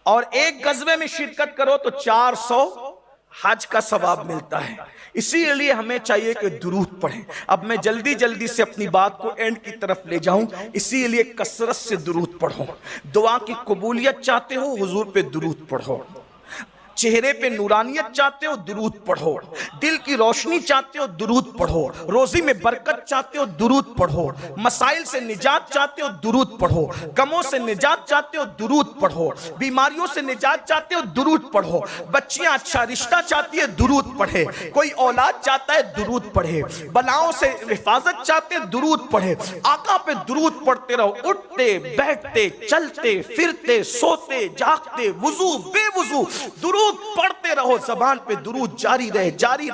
اور ایک غزوے میں شرکت کرو تو 400 حج کا ثواب ملتا ہے۔ اسی لیے ہمیں چاہیے کہ درود پڑھیں۔ اب میں جلدی سے اپنی بات کو اینڈ کی طرف لے جاؤں، اسی لیے کثرت سے درود پڑھو۔ دعا کی قبولیت چاہتے ہو، حضور پہ درود پڑھو۔ چہرے پہ نورانیت چاہتے ہو، درود پڑھو۔ دل کی روشنی چاہتے ہو، درود پڑھو۔ روزی میں برکت چاہتے ہو، درود پڑھو۔ مسائل سے نجات چاہتے ہو، درود پڑھو۔ غموں سے نجات چاہتے ہو، درود پڑھو۔ بیماریوں سے نجات چاہتے ہو، درود پڑھو۔ بچیاں اچھا رشتہ چاہتی ہے، درود پڑھے۔ کوئی اولاد چاہتا ہے، درود پڑھے۔ بلاؤں سے حفاظت چاہتے ہیں، درود پڑھے۔ آقا پہ درود پڑھتے رہو، اٹھتے بیٹھتے چلتے پھرتے سوتے جاگتے وضو بے وضو درود پڑھتے رہو۔ زبان پہ درود جاری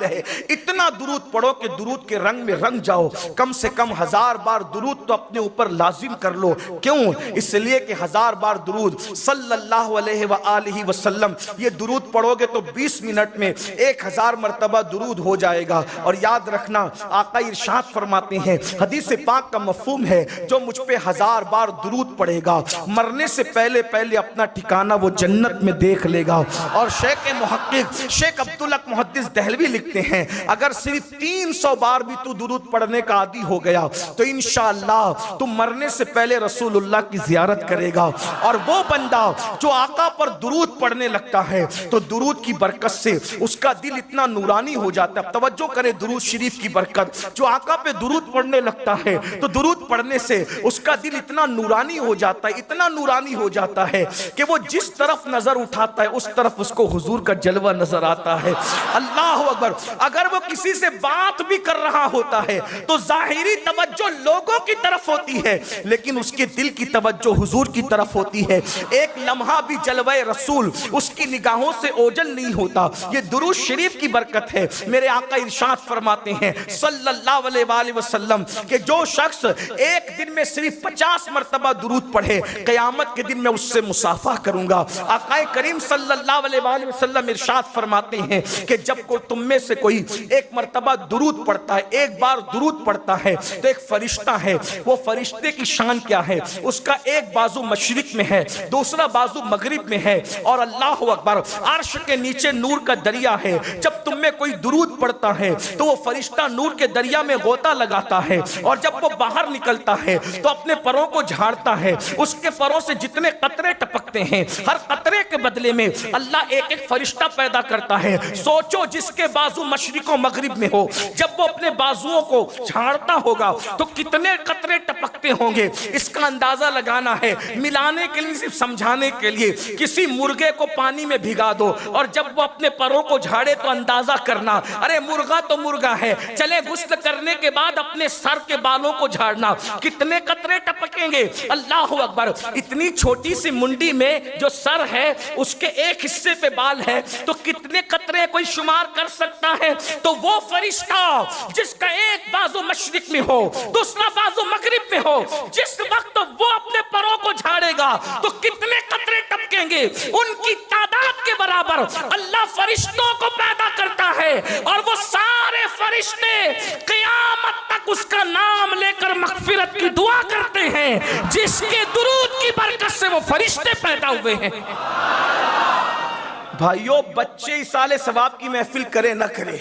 رہے۔ اتنا درود پڑھو کہ درود کے رنگ میں رنگ جاؤ۔ کم سے کم 1000 بار درود تو اپنے اوپر لازم کر لو۔ کیوں؟ اس لیے کہ 1000 بار درود صلی اللہ علیہ وآلہ وسلم، یہ درود پڑھو گے تو 20 منٹ میں 1000 مرتبہ درود ہو جائے گا۔ اور یاد رکھنا، آقا ارشاد فرماتے ہیں، حدیث پاک کا مفہوم ہے، جو مجھ پہ 1000 بار درود پڑھے گا، مرنے سے پہلے اپنا ٹھکانہ وہ جنت میں دیکھ لے گا۔ اور شیخ محقق شیخ عبدالحق محدث دہلوی لکھتے ہیں، اگر صرف 300 بار بھی تو درود پڑھنے کا عادی ہو گیا تو انشاءاللہ تو مرنے سے پہلے رسول اللہ کی زیارت کرے گا۔ اور وہ بندہ جو آقا پر درود پڑھنے لگتا ہے تو درود کی برکت سے اس کا دل اتنا نورانی ہو جاتا ہے۔ اب توجہ کرے درود شریف کی برکت، جو آقا پہ درود پڑھنے لگتا ہے تو درود پڑھنے سے اس کا دل اتنا نورانی ہو جاتا ہے، اتنا نورانی ہو جاتا ہے کہ وہ جس طرف نظر اٹھاتا ہے اس طرف اس کو حضور کا جلوہ نظر آتا ہے۔ اللہ اکبر۔ اگر وہ کسی سے بات بھی کر رہا ہوتا ہے تو ظاہری توجہ لوگوں کی طرف ہوتی ہے، لیکن اس کے دل کی توجہ حضور کی طرف ہوتی ہے۔ ایک لمحہ بھی جلوہ رسول اس کی نگاہوں سے اوجل نہیں ہوتا۔ یہ درود شریف کی برکت ہے۔ میرے آقا ارشاد فرماتے ہیں صلی اللہ علیہ وآلہ وسلم کہ جو شخص ایک دن میں صرف 50 مرتبہ درود پڑھے، قیامت کے دن میں اس سے مصافحہ کروں گا۔ آقا کریم صلی اللہ علیہ وآلہ وسلم ارشاد فرماتے ہیں کہ جب تم میں سے کوئی ایک مرتبہ درود پڑھتا ہے، ایک بار درود پڑھتا ہے تو ایک فرشتہ ہے، وہ فرشتے کی شان کیا ہے؟ اس کا ایک بازو مشرق میں ہے، دوسرا بازو مغرب میں ہے، اور اللہ اکبر، عرش کے نیچے نور کا دریا ہے۔ جب تم میں کوئی درود پڑھتا ہے تو وہ فرشتہ نور کے دریا میں غوطہ لگاتا ہے، اور جب وہ باہر نکلتا ہے تو اپنے پروں کو جھاڑتا ہے۔ اس کے پروں سے جتنے قطرے ٹپکتے ہیں، ہر قطرے کے بدلے میں اللہ ایک ایک فرشتہ پیدا کرتا ہے۔ سوچو جس کے بازو مشرق و مغرب میں ہو، جب وہ اپنے بازوؤں کو جھاڑتا ہوگا تو کتنے قطرے ٹپکتے ہوں گے۔ اس کا اندازہ لگانا ہے، ملانے کے لیے، صرف سمجھانے کے لیے، کسی مرغے کو پانی میں بھگا دو اور جب وہ اپنے پروں کو جھاڑے تو اندازہ کرنا، ارے مرغا تو مرغا ہے، چلے غسل کرنے کے بعد اپنے سر کے بالوں کو جھاڑنا، کتنے قطرے ٹپکیں گے۔ اللہ اکبر۔ اتنی چھوٹی سی منڈی میں جو سر ہے اس کے ایک حصے پہ بال ہے تو کتنے قطرے کوئی شمار کر سکتا ہے؟ تو وہ فرشتہ جس کا ایک بازو مشرق میں ہو، دوسرا بازو مغرب میں ہو، جس وقت وہ اپنے پروں کو جھاڑے گا تو کتنے قطرے ٹپکیں گے؟ ان کی تعداد کے برابر اللہ فرشتوں کو پیدا کرتا ہے، اور وہ سارے فرشتے قیامت تک اس کا نام لے کر مغفرت کی دعا کرتے ہیں، جس کے درود کی برکت سے وہ فرشتے پیدا ہوئے ہیں۔ بھائیو، بچے ایصال ثواب کی محفل کرے نہ کرے،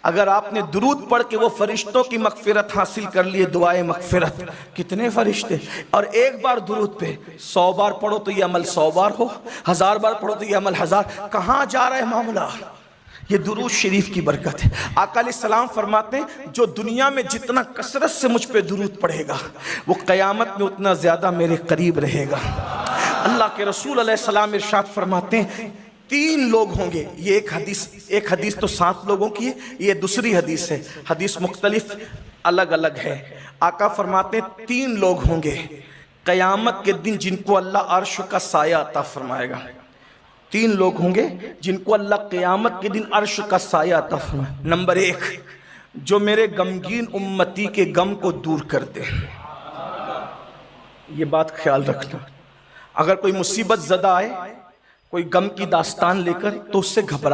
اگر آپ نے درود پڑھ کے وہ فرشتوں کی مغفرت حاصل کر لیے، دعائے مغفرت، کتنے فرشتے! اور ایک بار درود پہ 100 بار پڑھو تو یہ عمل 100 بار ہو، 1000 بار پڑھو تو یہ عمل 1000۔ کہاں جا رہا ہے معاملہ؟ یہ درود شریف کی برکت ہے۔ آقا علیہ السلام فرماتے ہیں جو دنیا میں جتنا کثرت سے مجھ پہ درود پڑھے گا وہ قیامت میں اتنا زیادہ میرے قریب رہے گا۔ اللہ کے رسول علیہ السلام ارشاد فرماتے ہیں 3 لوگ ہوں گے۔ یہ ایک حدیث تو 7 لوگوں کی ہے، یہ دوسری حدیث ہے، حدیث مختلف الگ الگ ہے۔ آقا فرماتے ہیں 3 لوگ ہوں گے قیامت کے دن جن کو اللہ عرش کا سایہ عطا فرمائے گا۔ 3 لوگ ہوں گے جن کو اللہ قیامت کے دن عرش کا سایہ عطا فرمائے۔ نمبر 1، جو میرے غمگین امتی کے غم کو دور کر دے۔ یہ بات خیال رکھنا، اگر کوئی مصیبت زدہ آئے، کوئی غم کی داستان لے کر، تو اس سے گھبرائے